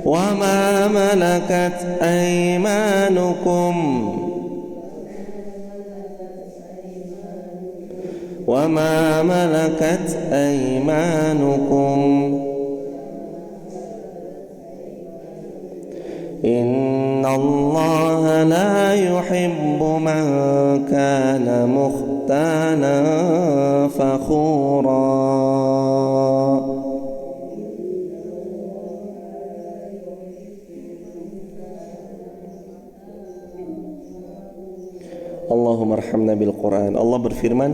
وما ملكت أيمانكم وما ملكت أيمانكم إن الله لا يحب من كان مختالا فخورا. Allahumma arhamna bil Quran. Allah berfirman,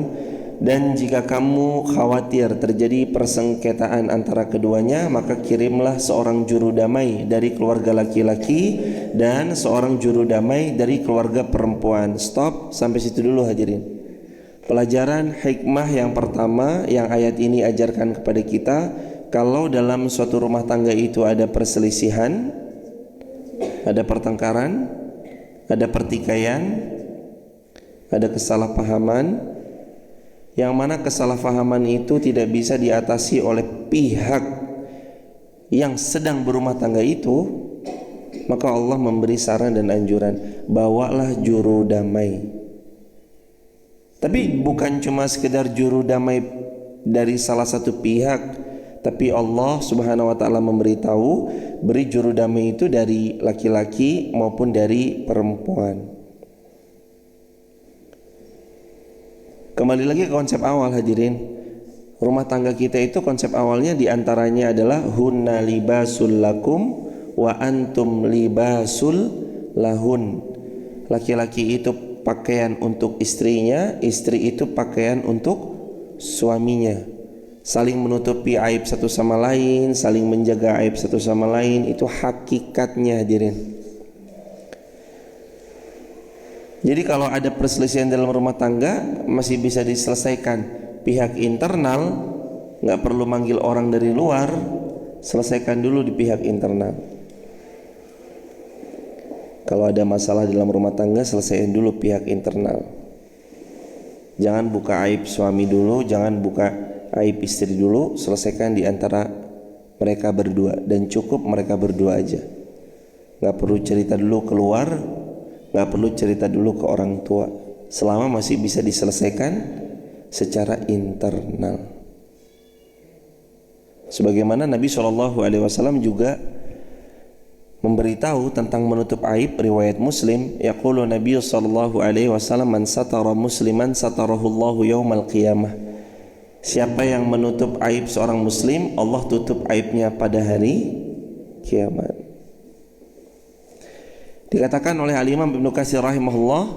dan jika kamu khawatir terjadi persengketaan antara keduanya, maka kirimlah seorang juru damai dari keluarga laki-laki dan seorang juru damai dari keluarga perempuan. Stop sampai situ dulu hadirin. Pelajaran hikmah yang pertama yang ayat ini ajarkan kepada kita, kalau dalam suatu rumah tangga itu ada perselisihan, ada pertengkaran, ada pertikaian, ada kesalahpahaman, yang mana kesalahpahaman itu tidak bisa diatasi oleh pihak yang sedang berumah tangga itu, maka Allah memberi saran dan anjuran, bawalah juru damai. Tapi bukan cuma sekedar juru damai dari salah satu pihak, tapi Allah Subhanahu wa taala memberitahu, beri juru damai itu dari laki-laki maupun dari perempuan. Kembali lagi ke konsep awal hadirin, rumah tangga kita itu konsep awalnya diantaranya adalah hunna libasul lakum wa antum libasul lahun. Laki-laki itu pakaian untuk istrinya, istri itu pakaian untuk suaminya. Saling menutupi aib satu sama lain, saling menjaga aib satu sama lain, itu hakikatnya hadirin. Jadi kalau ada perselisihan dalam rumah tangga masih bisa diselesaikan pihak internal, nggak perlu manggil orang dari luar, selesaikan dulu di pihak internal. Kalau ada masalah dalam rumah tangga, selesaikan dulu pihak internal. Jangan buka aib suami dulu, jangan buka aib istri dulu, selesaikan di antara mereka berdua, dan cukup mereka berdua aja. Nggak perlu cerita dulu keluar, nggak perlu cerita dulu ke orang tua, selama masih bisa diselesaikan secara internal. Sebagaimana Nabi SAW juga memberitahu tentang menutup aib, riwayat Muslim, yaqulu Nabi SAW, man satara musliman satarahullahu yaumal qiyamah. Siapa yang menutup aib seorang muslim, Allah tutup aibnya pada hari kiamat. Dikatakan oleh Al-Imam Ibnu Katsir rahimahullah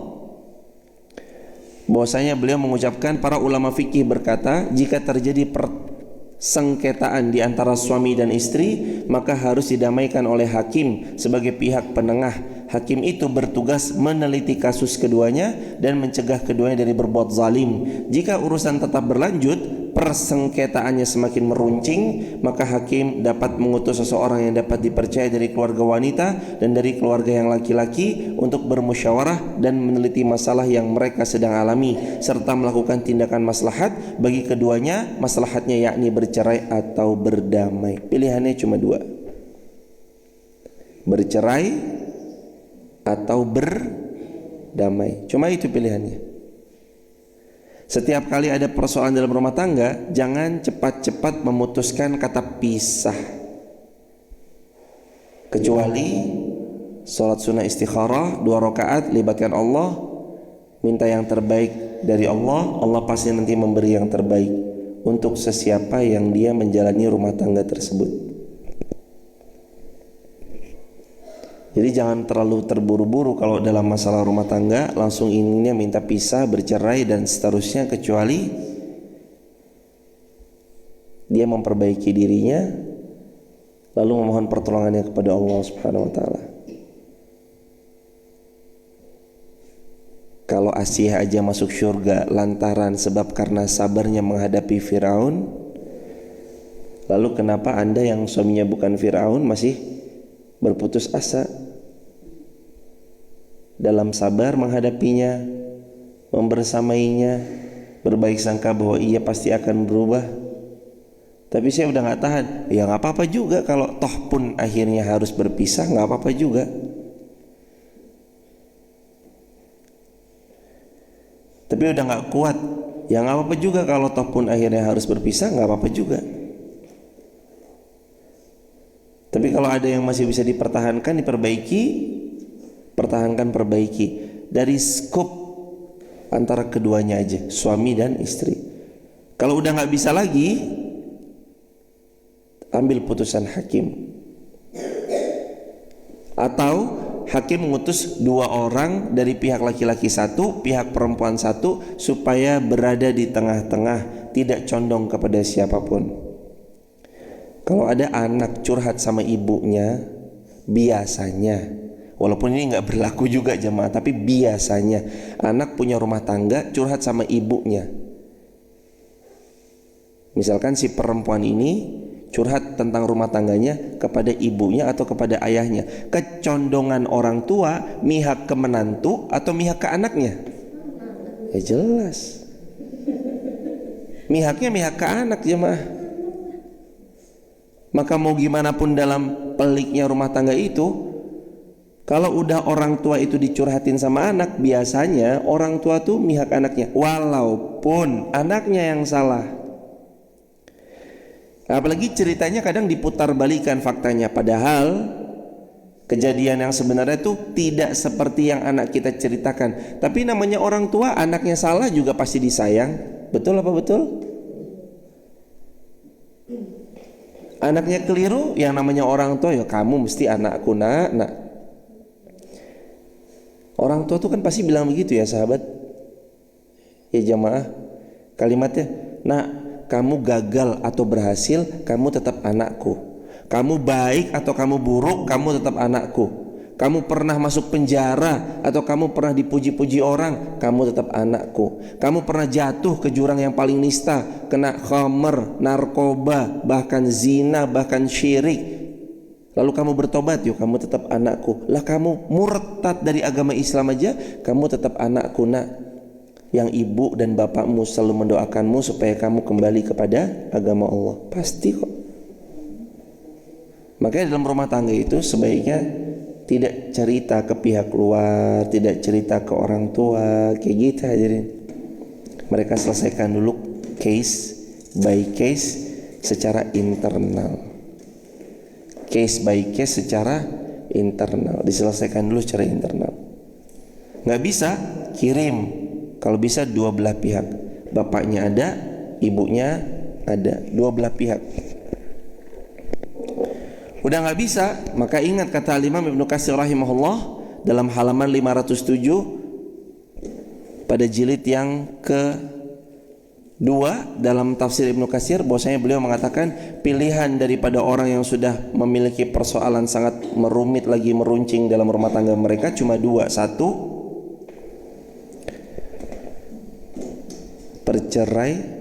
bahwasanya beliau mengucapkan, para ulama fikih berkata, jika terjadi persengketaan di antara suami dan istri, maka harus didamaikan oleh hakim sebagai pihak penengah. Hakim itu bertugas meneliti kasus keduanya dan mencegah keduanya dari berbuat zalim. Jika urusan tetap berlanjut, persengketaannya semakin meruncing, maka hakim dapat mengutus seseorang yang dapat dipercaya dari keluarga wanita dan dari keluarga yang laki-laki untuk bermusyawarah dan meneliti masalah yang mereka sedang alami, serta melakukan tindakan maslahat bagi keduanya. Maslahatnya yakni bercerai atau berdamai. Pilihannya cuma dua, bercerai atau berdamai. Cuma itu pilihannya. Setiap kali ada persoalan dalam rumah tangga, jangan cepat-cepat memutuskan kata pisah, kecuali sholat sunnah istikharah 2 rakaat, libatkan Allah, minta yang terbaik dari Allah. Allah pasti nanti memberi yang terbaik untuk sesiapa yang dia menjalani rumah tangga tersebut. Jadi jangan terlalu terburu-buru kalau dalam masalah rumah tangga, langsung inginnya minta pisah, bercerai dan seterusnya, kecuali dia memperbaiki dirinya lalu memohon pertolongannya kepada Allah Subhanahu wa taala. Kalau Asiyah aja masuk surga lantaran sebab karena sabarnya menghadapi Firaun, lalu kenapa Anda yang suaminya bukan Firaun masih berputus asa? Dalam sabar menghadapinya, membersamainya, berbaik sangka bahwa ia pasti akan berubah. tapi saya udah nggak tahan. Ya nggak apa-apa juga, kalau toh pun akhirnya harus berpisah, nggak apa-apa juga. Tapi udah nggak kuat, ya nggak apa-apa juga kalau toh pun akhirnya harus berpisah, nggak apa-apa juga. Tapi kalau ada yang masih bisa dipertahankan, diperbaiki, pertahankan, perbaiki dari skop antara keduanya aja, suami dan istri. Kalau udah nggak bisa lagi, ambil putusan hakim. Atau hakim mengutus 2 orang dari pihak laki-laki 1, pihak perempuan 1, supaya berada di tengah-tengah, tidak condong kepada siapapun. Kalau ada anak curhat sama ibunya, biasanya, walaupun ini nggak berlaku juga jemaah, tapi biasanya anak punya rumah tangga curhat sama ibunya. Misalkan si perempuan ini curhat tentang rumah tangganya kepada ibunya atau kepada ayahnya. Kecondongan orang tua mihak ke menantu atau mihak ke anaknya? Ya jelas, mihaknya mihak ke anak jemaah. Maka mau gimana pun dalam peliknya rumah tangga itu, kalau udah orang tua itu dicurhatin sama anak, biasanya orang tua tuh mihak anaknya, walaupun anaknya yang salah. Apalagi ceritanya kadang diputar balikan faktanya, padahal kejadian yang sebenarnya itu tidak seperti yang anak kita ceritakan. Tapi namanya orang tua, anaknya salah juga pasti disayang. Betul apa betul? Anaknya keliru, yang namanya orang tua, ya kamu mesti anakku nak. Orang tua tuh kan pasti bilang begitu ya sahabat. Ya jamaah, kalimatnya, nak, kamu gagal atau berhasil, kamu tetap anakku. Kamu baik atau kamu buruk, kamu tetap anakku. Kamu pernah masuk penjara atau kamu pernah dipuji-puji orang, kamu tetap anakku. Kamu pernah jatuh ke jurang yang paling nista, kena khamr, narkoba, bahkan zina, bahkan syirik, lalu kamu bertobat, yuk kamu tetap anakku. Lah kamu murtad dari agama Islam aja, kamu tetap anakku nak. Yang ibu dan bapakmu selalu mendoakanmu supaya kamu kembali kepada agama Allah. Pasti kok. Makanya dalam rumah tangga itu sebaiknya tidak cerita ke pihak luar, tidak cerita ke orang tua, kayak gitu hadirin. Mereka selesaikan dulu case by case secara internal. Case by case secara internal, diselesaikan dulu secara internal. Nggak bisa, kirim. Kalau bisa 2 belah pihak, bapaknya ada, ibunya ada, 2 belah pihak. Udah nggak bisa, maka ingat kata Imam Ibnu Katsir rahimahullah dalam halaman 507 pada jilid yang ke-2 dalam tafsir Ibnu Katsir, bahwasanya beliau mengatakan pilihan daripada orang yang sudah memiliki persoalan sangat merumit lagi meruncing dalam rumah tangga mereka cuma 2. 1,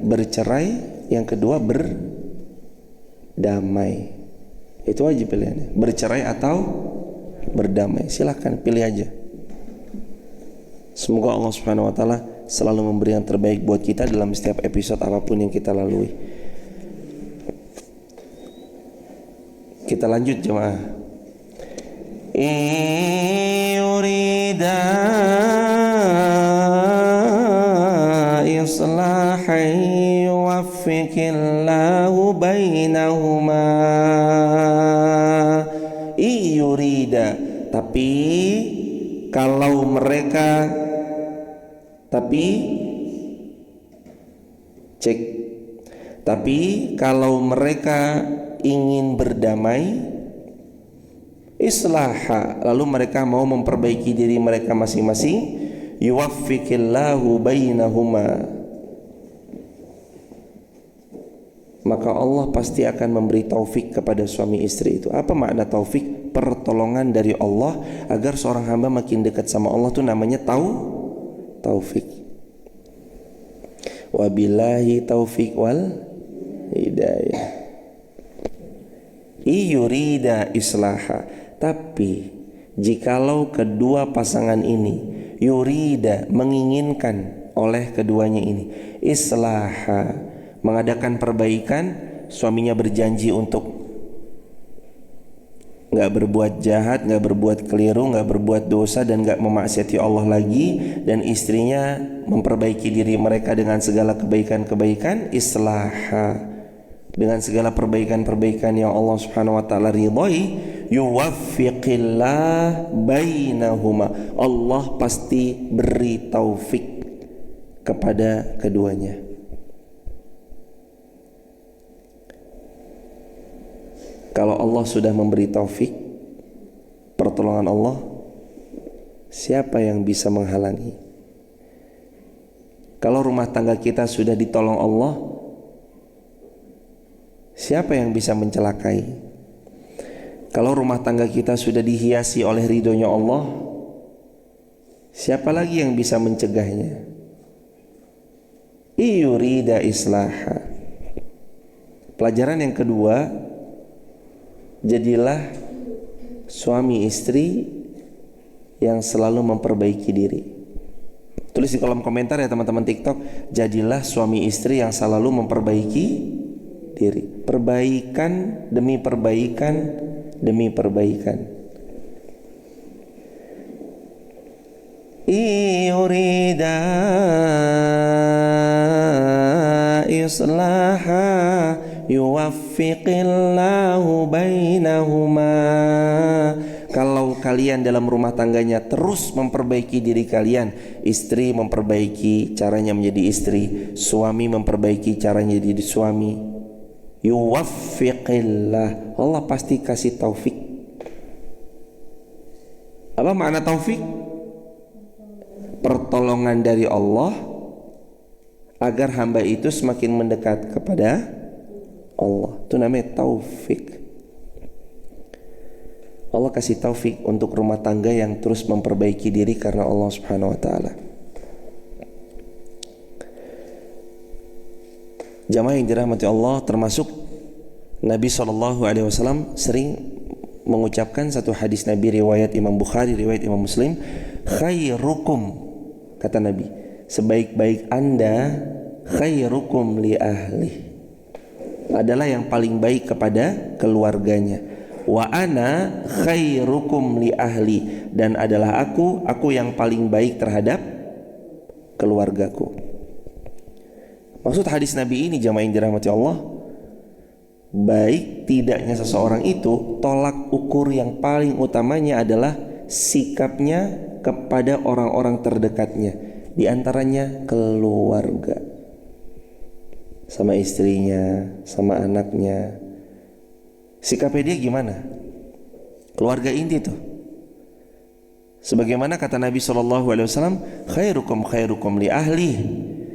bercerai, yang kedua berdamai. Itu aja pilihannya, bercerai atau berdamai. Silahkan pilih aja. Semoga Allah Subhanahu wa taala selalu memberi yang terbaik buat kita dalam setiap episode apapun yang kita lalui. Kita lanjut jemaah. Yurida islahan yuwaffiqillahu bainahuma. Yurida, tapi kalau mereka, tapi kalau mereka ingin berdamai, islaha, lalu mereka mau memperbaiki diri mereka masing-masing, yuwaffiqillahu bainahuma, maka Allah pasti akan memberi taufik kepada suami istri itu. Apa makna taufik? Pertolongan dari Allah agar seorang hamba makin dekat sama Allah, itu namanya taufik. Wabillahi taufik wal hidayah. Yurida islaha, tapi jikalau kedua pasangan ini yurida, menginginkan oleh keduanya ini, islaha, mengadakan perbaikan, suaminya berjanji untuk nggak berbuat jahat, nggak berbuat keliru, nggak berbuat dosa, dan nggak memaksiati Allah lagi, dan istrinya memperbaiki diri mereka dengan segala kebaikan-kebaikan, islaha, dengan segala perbaikan-perbaikan yang Allah Subhanahu wa taala ridhai, yuwaffiqillah bainahuma, Allah pasti beri taufik kepada keduanya. Kalau Allah sudah memberi taufik, pertolongan Allah, siapa yang bisa menghalangi? Kalau rumah tangga kita sudah ditolong Allah, siapa yang bisa mencelakai? Kalau rumah tangga kita sudah dihiasi oleh ridhonya Allah, siapa lagi yang bisa mencegahnya? Iyurida islaha. Pelajaran yang kedua, jadilah suami istri yang selalu memperbaiki diri. Tulis di kolom komentar ya teman-teman TikTok, jadilah suami istri yang selalu memperbaiki diri. Perbaikan demi perbaikan demi perbaikan. Yurida islaha yuwaffiqillahu bainahuma. Kalau kalian dalam rumah tangganya terus memperbaiki diri kalian, istri memperbaiki caranya menjadi istri, suami memperbaiki caranya jadi suami, yuwaffiqillah, Allah pasti kasih taufik. Apa makna taufik? Pertolongan dari Allah agar hamba itu semakin mendekat kepada Allah. Itu namanya taufik. Allah kasih taufik untuk rumah tangga yang terus memperbaiki diri karena Allah Subhanahu wa taala. Jamaah yang dirahmati Allah, termasuk Nabi SAW sering mengucapkan satu hadis Nabi riwayat Imam Bukhari, riwayat Imam Muslim, khairukum, kata Nabi, sebaik-baik anda khairukum li ahli, adalah yang paling baik kepada keluarganya. Wa ana khairukum li ahli, dan adalah aku yang paling baik terhadap keluargaku. Maksud hadis Nabi ini, jamaah yang dirahmati Allah, baik tidaknya seseorang itu, tolak ukur yang paling utamanya adalah sikapnya kepada orang-orang terdekatnya, di antaranya keluarga, sama istrinya, sama anaknya. Sikapnya dia gimana? Keluarga inti tuh. Sebagaimana kata Nabi SAW, khairukum li ahli,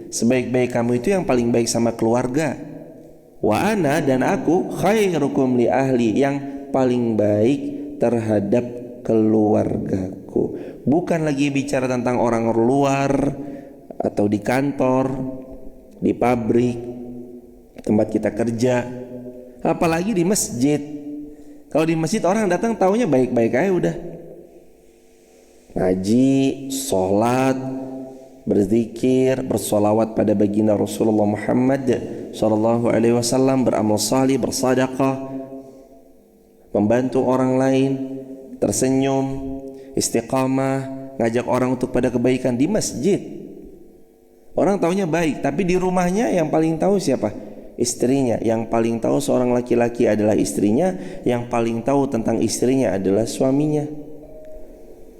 sebaik-baik kamu itu yang paling baik sama keluarga. Wa ana, dan aku khairukum li ahli, yang paling baik terhadap keluargaku. Bukan lagi bicara tentang orang luar atau di kantor, di pabrik, tempat kita kerja, apalagi di masjid. Kalau di masjid orang datang taunya baik-baik aja udah. Ngaji, sholat, berzikir, bersolawat pada baginda Rasulullah Muhammad SAW, beramal salih, bersedekah, membantu orang lain, tersenyum, istiqamah, ngajak orang untuk pada kebaikan di masjid. Orang taunya baik, tapi di rumahnya yang paling tahu siapa? Istrinya. Yang paling tahu seorang laki-laki adalah istrinya, yang paling tahu tentang istrinya adalah suaminya.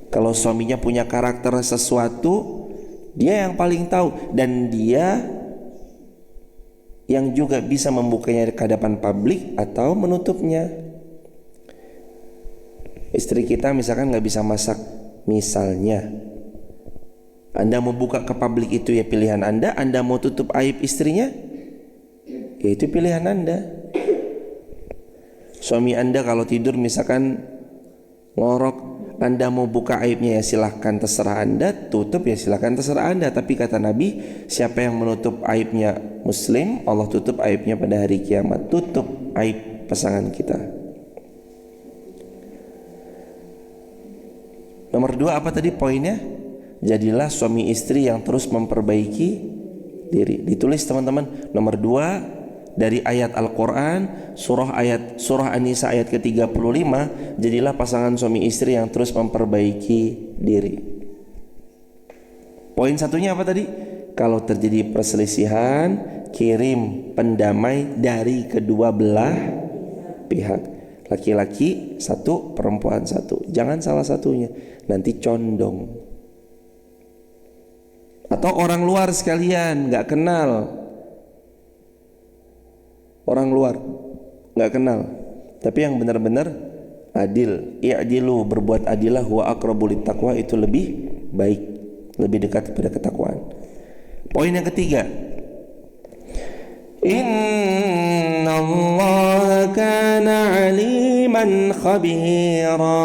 Kalau suaminya punya karakter sesuatu, dia yang paling tahu, dan dia yang juga bisa membukanya ke hadapan publik atau menutupnya. Istri kita misalkan gak bisa masak, misalnya, Anda mau buka ke publik itu ya pilihan Anda. Anda mau tutup aib istrinya, ya itu pilihan Anda. Suami Anda kalau tidur misalkan ngorok, Anda mau buka aibnya ya silahkan, terserah Anda. Tutup ya silahkan, terserah Anda. Tapi kata Nabi, siapa yang menutup aibnya muslim, Allah tutup aibnya pada hari kiamat. Tutup aib pasangan kita. Nomor 2 apa tadi poinnya? Jadilah suami istri yang terus memperbaiki diri. Ditulis teman-teman. Nomor 2, dari ayat Al-Quran, surah An-Nisa ayat ke-35, jadilah pasangan suami istri yang terus memperbaiki diri. Poin satunya apa tadi? Kalau terjadi perselisihan, kirim pendamai dari kedua belah pihak. Laki-laki satu, perempuan satu. Jangan salah satunya, nanti condong. Atau orang luar sekalian, gak kenal. Orang luar gak kenal, tapi yang benar-benar adil. I'dilu, berbuat adilah, wa aqrabu littaqwa, itu lebih baik, lebih dekat kepada ketakwaan. Poin yang ketiga, innallaha kana aliman khabira.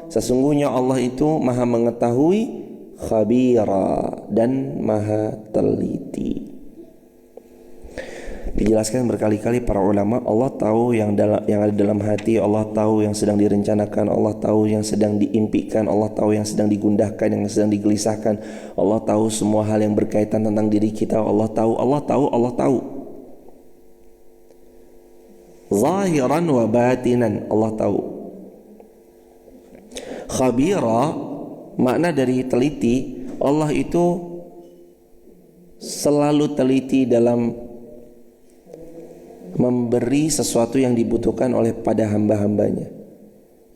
Sesungguhnya Allah itu maha mengetahui, khabira, dan maha teliti. Dijelaskan berkali-kali para ulama, Allah tahu yang ada dalam hati, Allah tahu yang sedang direncanakan, Allah tahu yang sedang diimpikan, Allah tahu yang sedang digundahkan, yang sedang digelisahkan, Allah tahu semua hal yang berkaitan tentang diri kita, Allah tahu. Zahiran wa batinan, Allah tahu. Khabira, makna dari teliti, Allah itu selalu teliti dalam memberi sesuatu yang dibutuhkan oleh pada hamba-hambanya.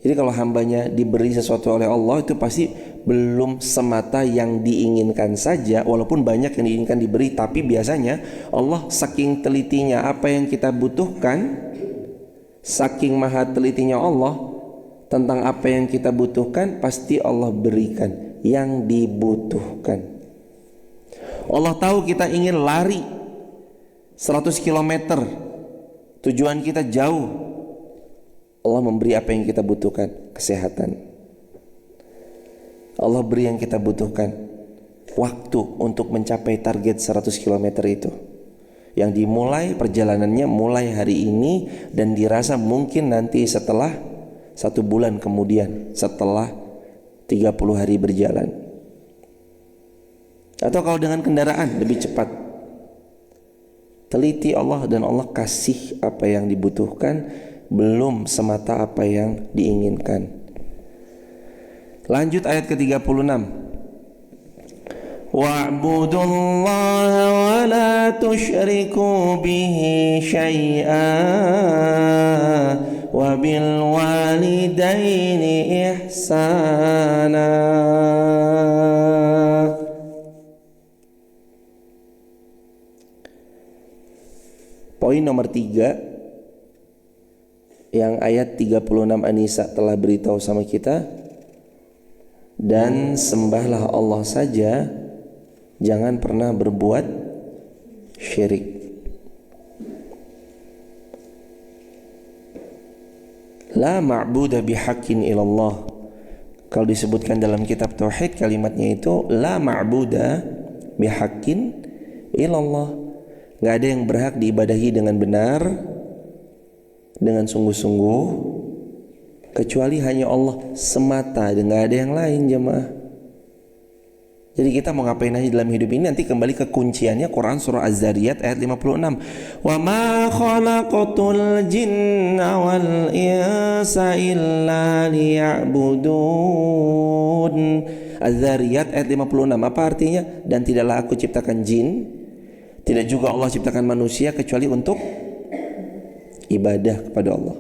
Jadi kalau hambanya diberi sesuatu oleh Allah, itu pasti belum semata yang diinginkan saja, walaupun banyak yang diinginkan diberi, tapi biasanya Allah saking telitinya apa yang kita butuhkan, saking maha telitinya Allah tentang apa yang kita butuhkan, pasti Allah berikan yang dibutuhkan. Allah tahu kita ingin lari 100 km, tujuan kita jauh, Allah memberi apa yang kita butuhkan, kesehatan. Allah beri yang kita butuhkan, waktu untuk mencapai target 100 km itu, yang dimulai perjalanannya mulai hari ini dan dirasa mungkin nanti setelah 1 bulan kemudian, setelah 30 hari berjalan. Atau kalau dengan kendaraan lebih cepat. Teliti Allah, dan Allah kasih apa yang dibutuhkan, belum semata apa yang diinginkan. Lanjut ayat ke-36. Wa'budullaha wa la tusyriku bihi syai'a wa bil walidaini ihsana. Poin nomor 3 yang ayat 36 An-Nisa telah beritahu sama kita, dan sembahlah Allah saja, jangan pernah berbuat syirik. La ma'buda bihaqqin illallah. Kalau disebutkan dalam kitab tauhid, kalimatnya itu la ma'buda bihaqqin illallah. Gak ada yang berhak diibadahi dengan benar, dengan sungguh-sungguh, kecuali hanya Allah semata, dan gak ada yang lain, jemaah. Jadi kita mau ngapain aja dalam hidup ini, nanti kembali ke kunciannya, Quran surah Az-Zariyat ayat 56. Wa ma khalaqatul jinna wal insa illa liya'budun. Az-Zariyat ayat 56. Apa artinya? Dan tidaklah aku ciptakan jin, tidak juga Allah ciptakan manusia kecuali untuk ibadah kepada Allah.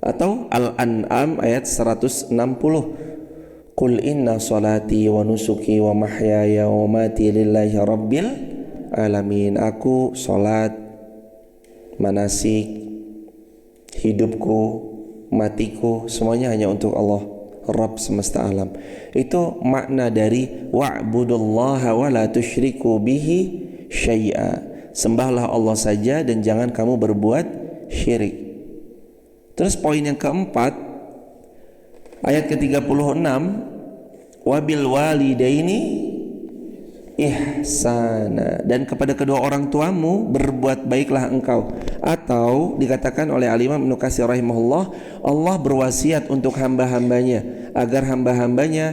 Atau Al-An'am ayat 160. Qul inna salati wa nusuki wa mahyaya wa mati lillahi rabbil alamin. Aku salat, manasik, hidupku, matiku, semuanya hanya untuk Allah, Rabb semesta alam. Itu makna dari wa'budullaha wa la tusyriku bihi syai'a. Sembahlah Allah saja dan jangan kamu berbuat syirik. Terus poin yang keempat, ayat ke-36, wabil walidaini ihsana, dan kepada kedua orang tuamu berbuat baiklah engkau. Atau dikatakan oleh Al-Imam Ibnu Katsir rahimahullah, Allah berwasiat untuk hamba-hambanya agar hamba-hambanya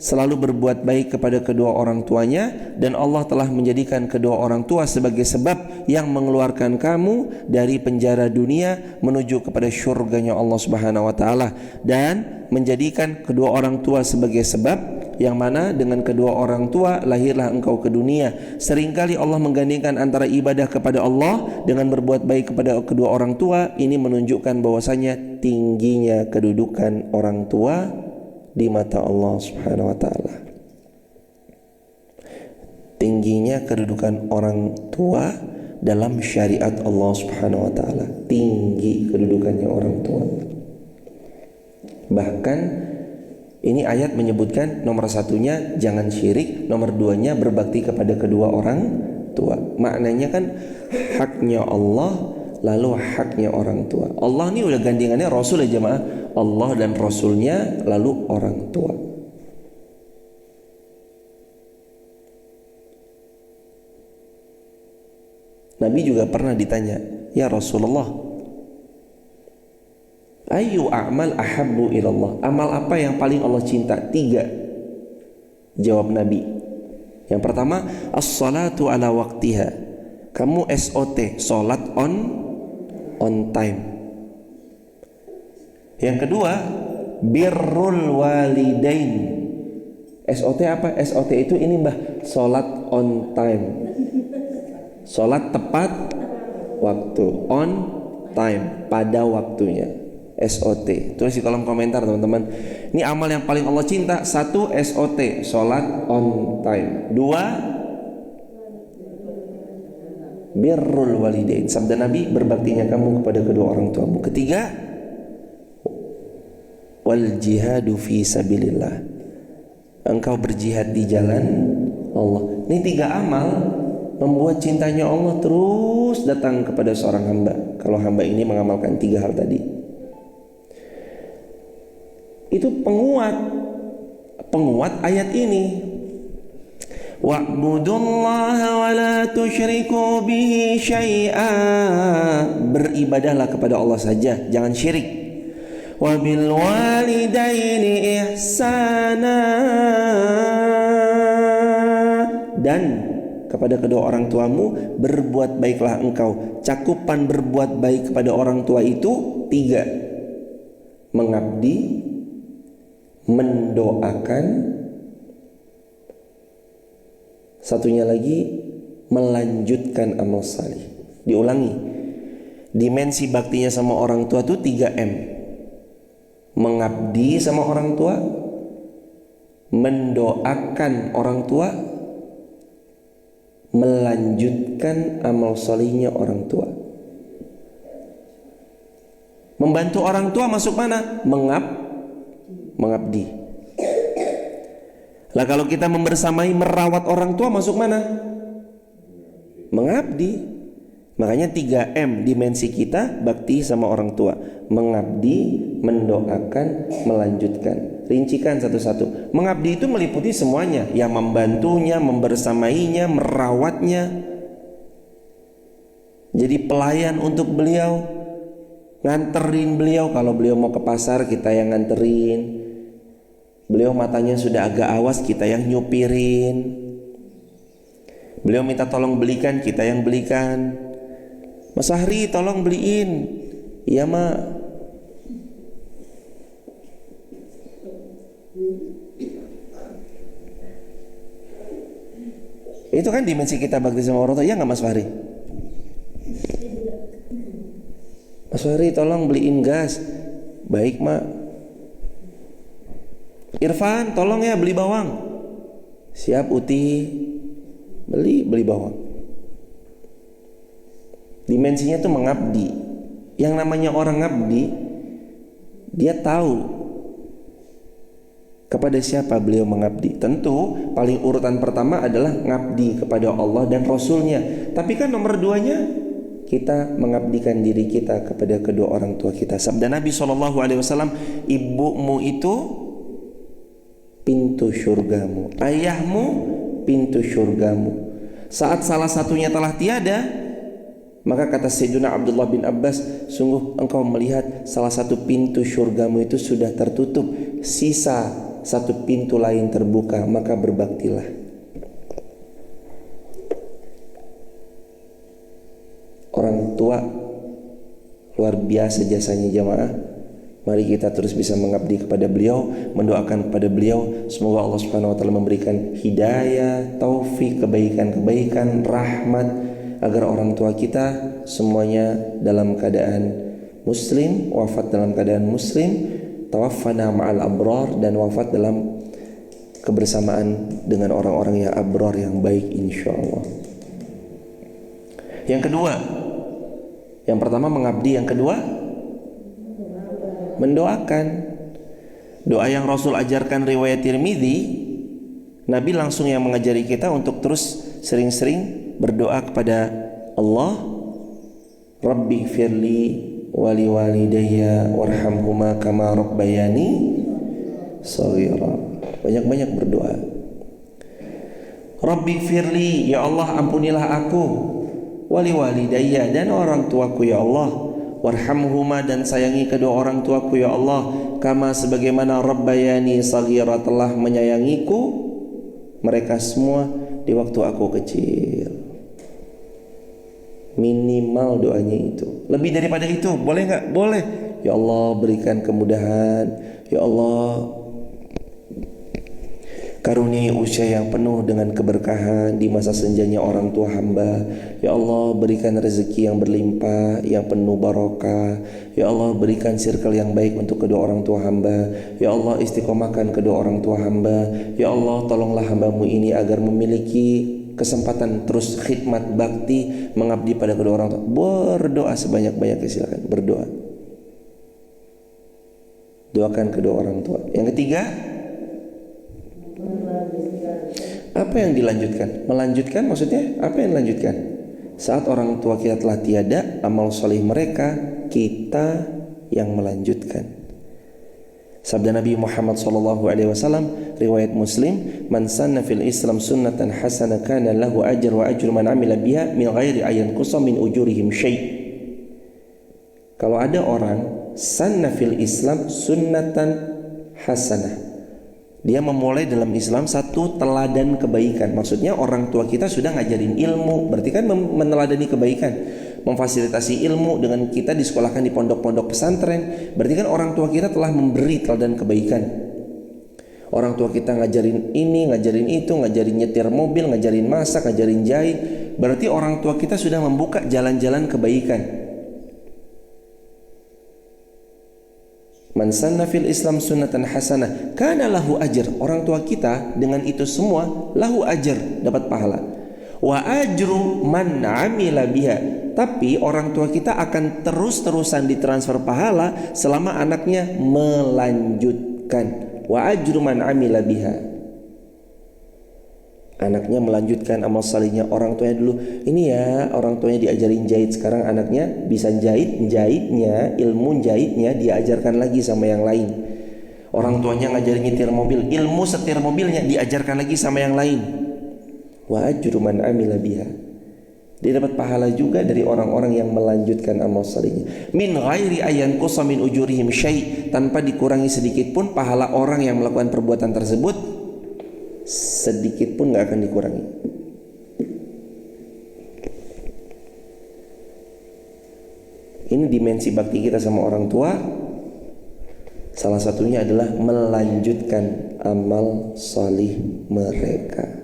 selalu berbuat baik kepada kedua orang tuanya, dan Allah telah menjadikan kedua orang tua sebagai sebab yang mengeluarkan kamu dari penjara dunia menuju kepada syurganya Allah Subhanahu wa taala, dan menjadikan kedua orang tua sebagai sebab yang mana dengan kedua orang tua lahirlah engkau ke dunia. Seringkali Allah menggandingkan antara ibadah kepada Allah dengan berbuat baik kepada kedua orang tua. Ini menunjukkan bahwasanya tingginya kedudukan orang tua di mata Allah Subhanahu wa taala. Tingginya kedudukan orang tua dalam syariat Allah Subhanahu wa taala. Tinggi kedudukannya orang tua. Bahkan ini ayat menyebutkan nomor satunya jangan syirik, nomor duanya berbakti kepada kedua orang tua. Maknanya kan haknya Allah lalu haknya orang tua. Allah ini udah gandingannya Rasul ya jemaah. Allah dan Rasulnya lalu orang tua. Nabi juga pernah ditanya, ya Rasulullah, ayu a'mal ahabbu ilallah, amal apa yang paling Allah cinta? 3. Jawab Nabi. Yang pertama, as-salatu ala waqtiha, kamu SOT, salat on time. Yang kedua, birrul walidain. SOT apa? SOT itu ini mbah, salat on time, salat tepat waktu, on time, pada waktunya. SOT. Tulis di kolom komentar teman-teman. Ini amal yang paling Allah cinta. 1. SOT, salat on time. 2. Birrul walidain. Sabda Nabi, berbaktinya kamu kepada kedua orang tuamu. 3. Wal jihadu fi sabilillah, engkau berjihad di jalan Allah. Ini 3 amal membuat cintanya Allah terus datang kepada seorang hamba. Kalau hamba ini mengamalkan 3 hal tadi, itu penguat ayat ini. Wa'budullaha wa la tusyriku bihi syai'a, beribadahlah kepada Allah saja, jangan syirik. Wa bil walidaini ihsana, dan kepada kedua orang tuamu berbuat baiklah engkau. Cakupan berbuat baik kepada orang tua itu 3. Mengabdi, mendoakan, satunya lagi melanjutkan amal salih. Diulangi, dimensi baktinya sama orang tua itu 3M. Mengabdi sama orang tua, mendoakan orang tua, melanjutkan amal salihnya orang tua. Membantu orang tua masuk mana? Mengabdi. Lah kalau kita membersamai merawat orang tua masuk mana? Mengabdi. Makanya 3M dimensi kita bakti sama orang tua. Mengabdi, mendoakan, melanjutkan. Rincikan satu-satu. Mengabdi itu meliputi semuanya, yang membantunya, membersamainya, merawatnya. Jadi pelayan untuk beliau, nganterin beliau. Kalau beliau mau ke pasar, kita yang nganterin. Beliau matanya sudah agak awas, kita yang nyupirin. Beliau minta tolong belikan, kita yang belikan. Mas Ahri tolong beliin. Iya mak. Itu kan dimensi kita bakti sama orang tua. Iya gak Mas Fahri? Mas Fahri tolong beliin gas. Baik mak. Irfan tolong ya beli bawang. Siap Uti. Beli bawang. Dimensinya tuh mengabdi. Yang namanya orang ngabdi, dia tahu kepada siapa beliau mengabdi. Tentu paling urutan pertama adalah ngabdi kepada Allah dan Rasulnya. Tapi kan nomor 2-nya kita mengabdikan diri kita kepada kedua orang tua kita. Sabda Nabi SAW, ibumu itu pintu syurgamu, ayahmu pintu syurgamu. Saat salah satunya telah tiada, maka kata Sayyidina Abdullah bin Abbas, sungguh engkau melihat salah satu pintu syurgamu itu sudah tertutup. Sisa satu pintu lain terbuka, maka berbaktilah. Orang tua luar biasa jasanya jamaah. Mari kita terus bisa mengabdi kepada beliau, mendoakan kepada beliau, semoga Allah Subhanahu wa taala memberikan hidayah, taufik, kebaikan-kebaikan, rahmat, agar orang tua kita semuanya dalam keadaan muslim, wafat dalam keadaan muslim, tawaffana ma'al abrar, dan wafat dalam kebersamaan dengan orang-orang yang abrar, yang baik insyaallah. Yang kedua, yang pertama mengabdi, yang kedua mendoakan. Doa yang Rasul ajarkan riwayat Tirmidzi, Nabi langsung yang mengajari kita untuk terus sering-sering berdoa kepada Allah, Rabbi firli wali walidayya warhamhuma kama rabbayani shaghira. Banyak-banyak berdoa. Rabbi firli, ya Allah ampunilah aku, wali walidayya, dan orang tuaku ya Allah, warhamhuma, dan sayangi kedua orang tuaku ya Allah, kama sebagaimana rabbayani shaghira, telah menyayangiku mereka semua di waktu aku kecil. Minimal doanya itu. Lebih daripada itu boleh nggak? Boleh. Ya Allah berikan kemudahan, ya Allah karuniai usia yang penuh dengan keberkahan di masa senjanya orang tua hamba. Ya Allah berikan rezeki yang berlimpah, yang penuh barokah. Ya Allah berikan circle yang baik untuk kedua orang tua hamba. Ya Allah istiqomahkan kedua orang tua hamba. Ya Allah tolonglah hambamu ini agar memiliki kesempatan terus khidmat bakti mengabdi pada kedua orang tua. Berdoa sebanyak-banyaknya, silakan berdoa. Doakan kedua orang tua. Yang ketiga, apa yang dilanjutkan? Melanjutkan maksudnya apa yang dilanjutkan? Saat orang tua kita telah tiada, amal soleh mereka, kita yang melanjutkan. Sabda Nabi Muhammad SAW, riwayat Muslim, man sanna fil Islam sunnatan hasanah kana lahu ajr wa ajru man amila biha min ghairi ayan qusa min ujurihim syai'. Kalau ada orang sanna fil Islam sunnatan hasanah, dia memulai dalam Islam satu teladan kebaikan. Maksudnya orang tua kita sudah ngajarin ilmu, berarti kan meneladani kebaikan, memfasilitasi ilmu dengan kita disekolahkan di pondok-pondok pesantren. Berarti kan orang tua kita telah memberi teladan kebaikan. Orang tua kita ngajarin ini, ngajarin itu, ngajarin nyetir mobil, ngajarin masak, ngajarin jahit. Berarti orang tua kita sudah membuka jalan-jalan kebaikan. Man sanna fil Islam sunnatan hasanah kana lahu ajr. Orang tua kita dengan itu semua lahu ajr, dapat pahala. Wa ajru man amila biha. Tapi orang tua kita akan terus-terusan ditransfer pahala selama anaknya melanjutkan. Wa ajru man amila biha. Anaknya melanjutkan amal salihnya orang tuanya dulu. Ini ya, orang tuanya diajarin jahit, sekarang anaknya bisa jahitnya, ilmu jahitnya diajarkan lagi sama yang lain. Orang tuanya ngajarin nyetir mobil, ilmu setir mobilnya diajarkan lagi sama yang lain. Wa ajru man amila biha. Dia dapat pahala juga dari orang-orang yang melanjutkan amal salihnya. Min ghairi ayan qusa min ujurihim syai', tanpa dikurangi sedikit pun pahala orang yang melakukan perbuatan tersebut, sedikit pun gak akan dikurangi. Ini dimensi bakti kita sama orang tua. Salah satunya adalah melanjutkan amal salih mereka.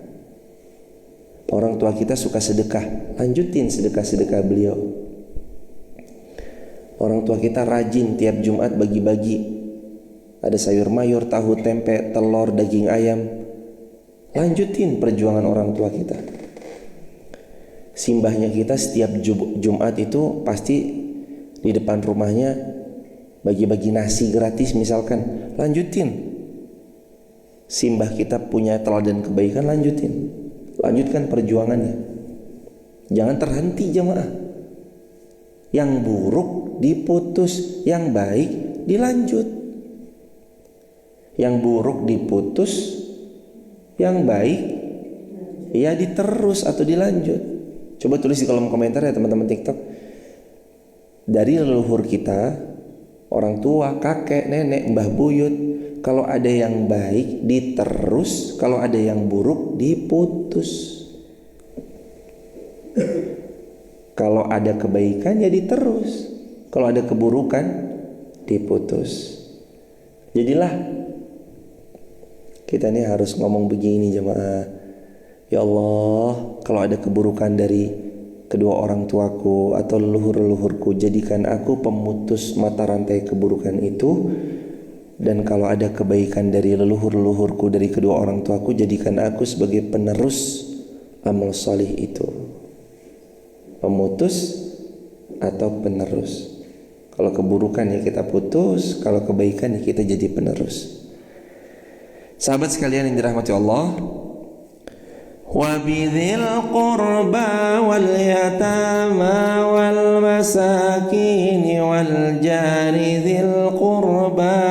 Orang tua kita suka sedekah, lanjutin sedekah-sedekah beliau. Orang tua kita rajin tiap Jumat bagi-bagi, ada sayur mayur, tahu, tempe, telur, daging ayam. Lanjutin perjuangan orang tua kita. Simbahnya kita setiap Jumat itu pasti di depan rumahnya bagi-bagi nasi gratis misalkan. Lanjutin. Simbah kita punya teladan kebaikan, lanjutkan perjuangannya. Jangan terhenti jamaah. Yang buruk diputus, yang baik dilanjut. Yang buruk diputus, yang baik ya diterus atau dilanjut. Coba tulis di kolom komentar ya teman-teman TikTok. Dari leluhur kita, orang tua, kakek, nenek, mbah buyut, Kalau ada yang baik diterus, kalau ada yang buruk diputus. Kalau ada kebaikan ya diterus, kalau ada keburukan diputus. Jadilah kita ini harus ngomong begini jemaah. Ya Allah, kalau ada keburukan dari kedua orang tuaku atau leluhur-leluhurku, jadikan aku pemutus mata rantai keburukan itu. Dan kalau ada kebaikan dari leluhur-leluhurku, dari kedua orang tuaku, jadikan aku sebagai penerus amal salih itu. Pemutus atau penerus. Kalau keburukan ya kita putus, kalau kebaikan ya kita jadi penerus. Sahabat sekalian yang dirahmati Allah, وَبِذِي الْقُرْبَى وَالْيَتَامَى وَالْمَسَاكِينِ وَالْجَارِ ذِي الْقُرْبَى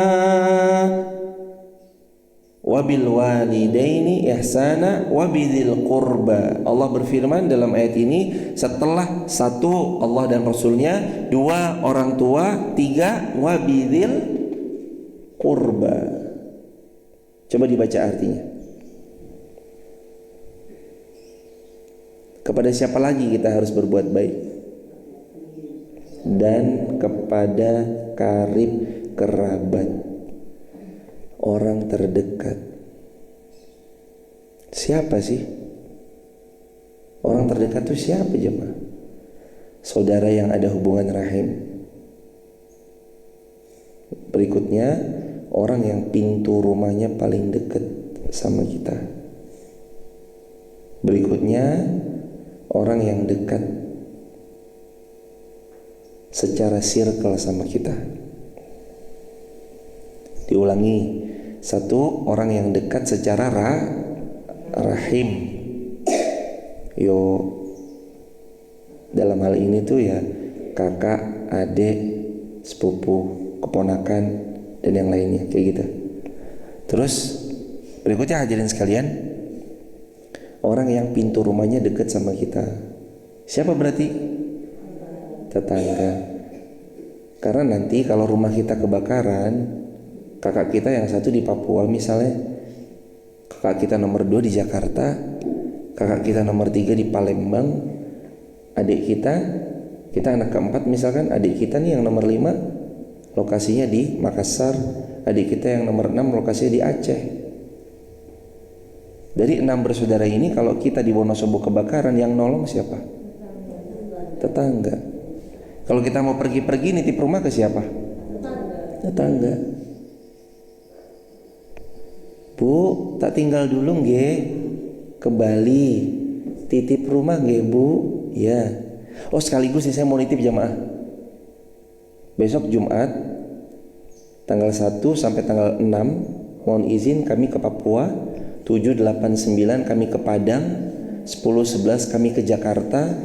وَبِالْوَالِدَيْنِ إِحْسَانًا وَبِذِي الْقُرْبَى. Allah berfirman dalam ayat ini, setelah satu Allah dan Rasulnya, dua orang tua, tiga wabidil qurba. Coba dibaca artinya. Kepada siapa lagi kita harus berbuat baik? Dan kepada karib kerabat, orang terdekat. Siapa sih? Orang terdekat itu siapa jemaah? Saudara yang ada hubungan rahim. Berikutnya, orang yang pintu rumahnya paling dekat sama kita. Berikutnya, orang yang dekat secara circle sama kita. Diulangi, satu, orang yang dekat secara rahim. Dalam hal ini tuh ya kakak, adik, sepupu, keponakan, dan yang lainnya kayak gitu. Terus berikutnya hadirin sekalian, orang yang pintu rumahnya dekat sama kita. Siapa berarti? Tetangga. Karena nanti kalau rumah kita kebakaran, kakak kita yang satu di Papua misalnya, kakak kita nomor 2 di Jakarta, kakak kita nomor 3 di Palembang, adik kita anak keempat misalkan, adik kita nih yang nomor 5 lokasinya di Makassar, adik kita yang nomor 6 lokasinya di Aceh. Dari 6 bersaudara ini, kalau kita di Wonosobo kebakaran, yang nolong siapa? Tetangga. Kalau kita mau pergi-pergi nitip rumah ke siapa? Tetangga. Bu, tak tinggal dulu nggih ke Bali, titip rumah nggih Bu? Ya. Oh sekaligus saya mau nitip jamaah. Besok Jumat tanggal 1 sampai tanggal 6 mohon izin kami ke Papua. 7, 8, 9 kami ke Padang, 10, 11 kami ke Jakarta,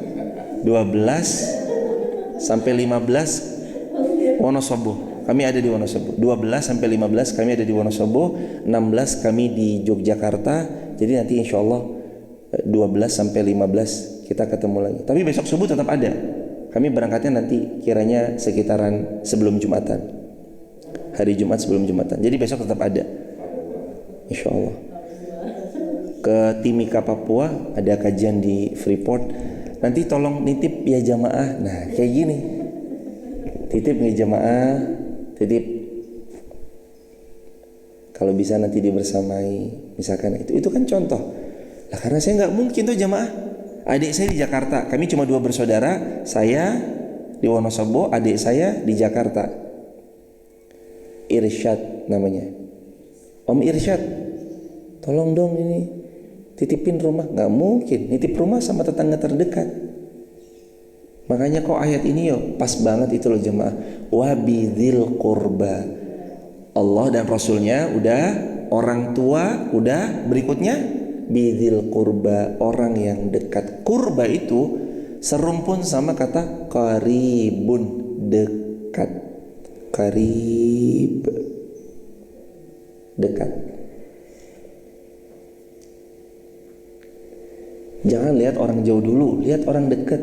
12 sampai 15 Wonosobo. Kami ada di Wonosobo. 12 sampai 15 kami ada di Wonosobo, 16 kami di Yogyakarta. Jadi nanti insya Allah 12 sampai 15 kita ketemu lagi. Tapi besok subuh tetap ada. Kami berangkatnya nanti kiranya sekitaran sebelum Jumatan. Hari Jumat sebelum Jumatan. Jadi besok tetap ada. Insya Allah. Ke Timika Papua ada kajian di Freeport. Nanti tolong nitip ya jamaah. Nah kayak gini, titip nih jamaah, titip. Kalau bisa nanti dibersamai, misalkan itu kan contoh. Lah karena saya nggak mungkin tuh jamaah. Adik saya di Jakarta, kami cuma 2 bersaudara, saya di Wonosobo, adik saya di Jakarta. Irsyad namanya. Om Irsyad, tolong dong ini titipin rumah. Nggak mungkin, nitip rumah sama tetangga terdekat. Makanya kok ayat ini pas banget itu loh jemaah. Wabidil qurba. Allah dan Rasulnya udah, orang tua udah, berikutnya bidil qurba, orang yang dekat. Qurba itu serumpun sama kata qaribun, dekat. Qarib, dekat. Jangan lihat orang jauh dulu, lihat orang dekat.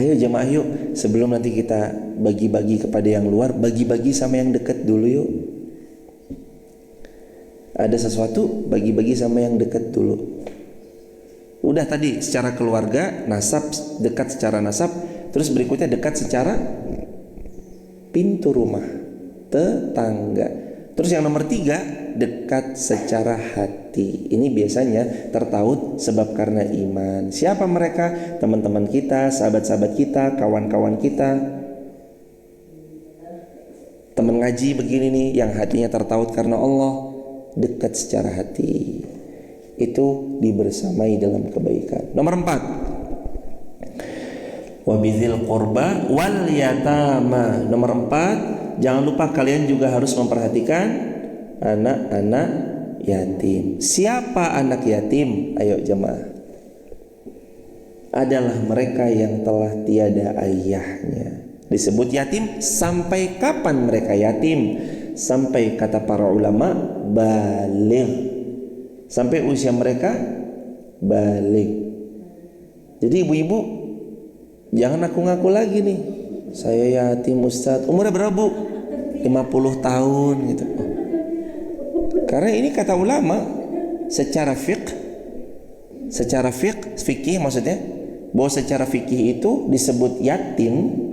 Ayo jemaah yuk, sebelum nanti kita bagi-bagi kepada yang luar, bagi-bagi sama yang dekat dulu yuk. Ada sesuatu, bagi-bagi sama yang dekat dulu. Udah tadi secara keluarga, nasab, dekat secara nasab. Terus berikutnya dekat secara pintu rumah, tetangga. Terus yang nomor 3, dekat secara hati. Ini biasanya tertaut sebab karena iman. Siapa mereka? Teman-teman kita, sahabat-sahabat kita, kawan-kawan kita. Teman ngaji begini nih, yang hatinya tertaut karena Allah, dekat secara hati. Itu dibersamai dalam kebaikan. Nomor 4, wabizil qurba wal yatama. Nomor 4, jangan lupa kalian juga harus memperhatikan anak-anak yatim. Siapa anak yatim? Ayo jemaah. Adalah mereka yang telah tiada ayahnya. Disebut yatim sampai kapan mereka yatim? Sampai kata para ulama baligh. Sampai usia mereka baligh. Jadi ibu-ibu jangan ngaku-ngaku lagi nih, saya yatim Ustadz. Umurnya berapa bu? 50 tahun gitu. Karena ini kata ulama secara fikih maksudnya, bahwa secara fikih itu disebut yatim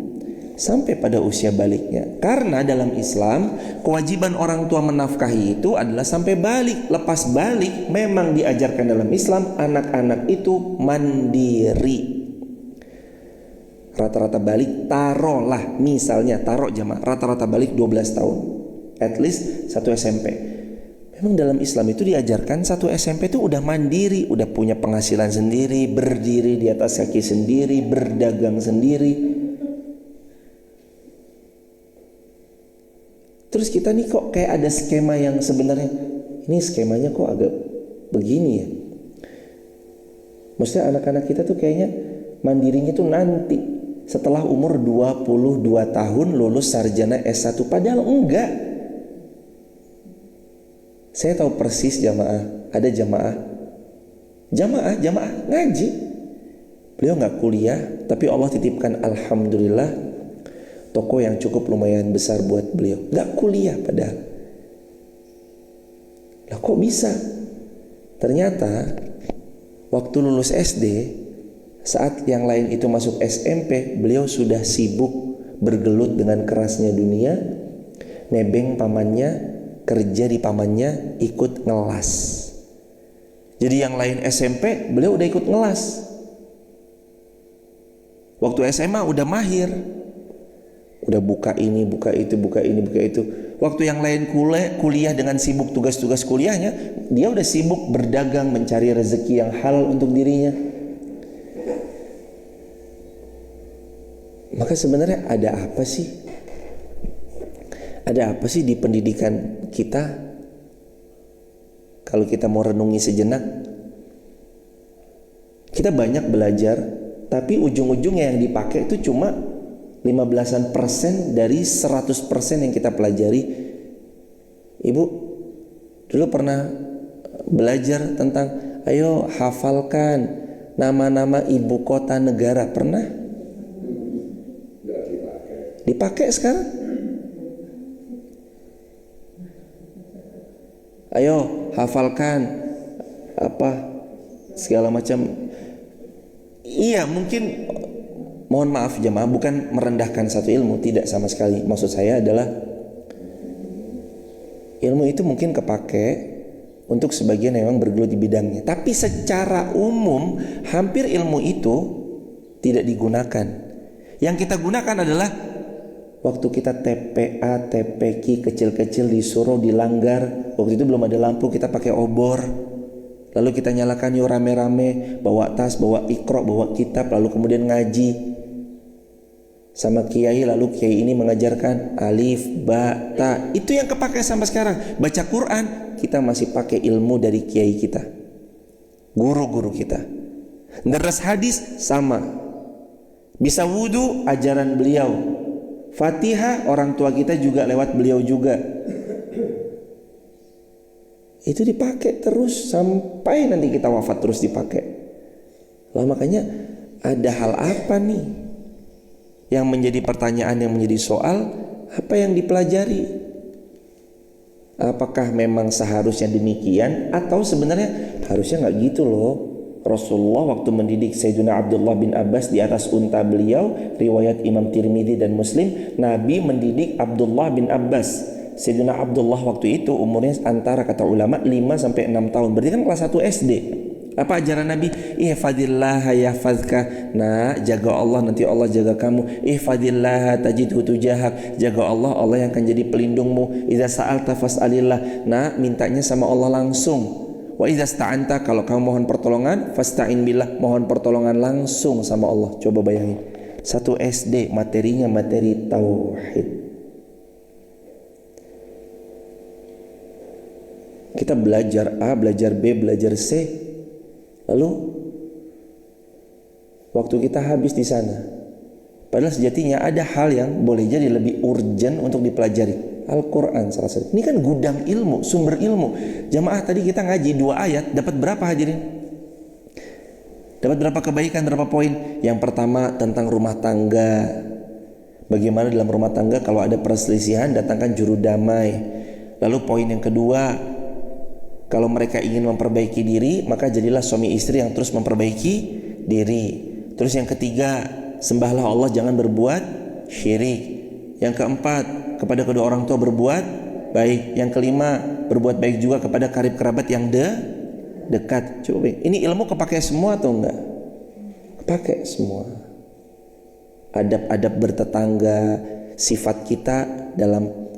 sampai pada usia baliknya. Karena dalam Islam kewajiban orang tua menafkahi itu adalah sampai balik. Lepas balik memang diajarkan dalam Islam anak-anak itu mandiri. Rata-rata balik, taruhlah misalnya, taruh jemaah, rata-rata balik 12 tahun, at least 1 SMP. Memang dalam Islam itu diajarkan 1 SMP itu udah mandiri, udah punya penghasilan sendiri, berdiri di atas kaki sendiri, berdagang sendiri. Terus kita nih kok kayak ada skema yang sebenarnya, ini skemanya kok agak begini ya. Maksudnya anak-anak kita tuh kayaknya mandirinya tuh nanti setelah umur 22 tahun lulus sarjana S1, padahal enggak. Saya tahu persis jamaah, ada jamaah ngaji. Beliau enggak kuliah, tapi Allah titipkan alhamdulillah toko yang cukup lumayan besar buat beliau. Enggak kuliah padahal. Lah kok bisa? Ternyata waktu lulus SD, saat yang lain itu masuk SMP, beliau sudah sibuk bergelut dengan kerasnya dunia, nebeng pamannya, kerja di pamannya, ikut ngelas. Jadi yang lain SMP, beliau udah ikut ngelas. Waktu SMA udah mahir, udah buka ini, buka itu, buka ini, buka itu. Waktu yang lain kuliah dengan sibuk tugas-tugas kuliahnya, dia udah sibuk berdagang, mencari rezeki yang halal untuk dirinya. Maka sebenarnya ada apa sih? Ada apa sih di pendidikan kita? Kalau kita mau renungi sejenak, kita banyak belajar, tapi ujung-ujungnya yang dipakai itu cuma 15% dari 100% yang kita pelajari. Ibu dulu pernah belajar tentang, ayo hafalkan nama-nama ibu kota negara, pernah? Dipakai sekarang. Ayo hafalkan apa segala macam. Iya, mungkin mohon maaf jemaah, bukan merendahkan satu ilmu, tidak sama sekali. Maksud saya adalah ilmu itu mungkin kepake untuk sebagian yang memang bergelut di bidangnya, tapi secara umum hampir ilmu itu tidak digunakan. Yang kita gunakan adalah waktu kita TPA, TPQ kecil-kecil disuruh dilanggar. Waktu itu belum ada lampu, kita pakai obor. Lalu kita nyalakan yuk rame-rame, bawa tas, bawa ikro, bawa kitab, lalu kemudian ngaji sama kiai. Lalu kiai ini mengajarkan alif, ba, ta. Itu yang kepakai sampai sekarang. Baca Quran, kita masih pakai ilmu dari kiai kita, guru-guru kita. Deres hadis sama. Bisa wudu, ajaran beliau. Fatihah orang tua kita juga lewat beliau juga. Itu dipakai terus sampai nanti kita wafat, terus dipakai. Lah makanya ada hal apa nih Yang menjadi pertanyaan, yang menjadi soal, apa yang dipelajari? Apakah memang seharusnya demikian, atau sebenarnya harusnya nggak gitu loh? Rasulullah waktu mendidik Sayyidina Abdullah bin Abbas di atas unta beliau, riwayat Imam Tirmidzi dan Muslim, Nabi mendidik Abdullah bin Abbas. Sayyidina Abdullah waktu itu umurnya antara, kata ulama, 5 sampai 6 tahun. Berarti kan kelas 1 SD. Apa ajaran Nabi? Ihfadillah yahfazka. Nah, jaga Allah, nanti Allah jaga kamu. Ihfadillah tajidhu tujahak. Jaga Allah, Allah yang akan jadi pelindungmu. Idza sa'alta fas'alillah. Nah, mintanya sama Allah langsung. Wa idza sta'anta, kalau kamu mohon pertolongan, fasta'in billah, mohon pertolongan langsung sama Allah. Coba bayangin. 1 SD materinya materi tauhid. Kita belajar A, belajar B, belajar C. Lalu waktu kita habis di sana. Padahal sejatinya ada hal yang boleh jadi lebih urgent untuk dipelajari. Al-Quran salah satu. Ini kan gudang ilmu, sumber ilmu. Jamaah tadi kita ngaji 2 ayat, dapat berapa hadirin? Dapat berapa kebaikan, berapa poin? Yang pertama tentang rumah tangga. Bagaimana dalam rumah tangga kalau ada perselisihan, datangkan juru damai. Lalu poin yang kedua, kalau mereka ingin memperbaiki diri, maka jadilah suami istri yang terus memperbaiki diri. Terus yang ketiga, sembahlah Allah, jangan berbuat syirik. Yang keempat, kepada kedua orang tua berbuat baik. Yang kelima, berbuat baik juga kepada karib kerabat yang dekat. Coba, ini ilmu kepakai semua atau enggak? Kepakai semua. Adab-adab bertetangga, sifat kita dalam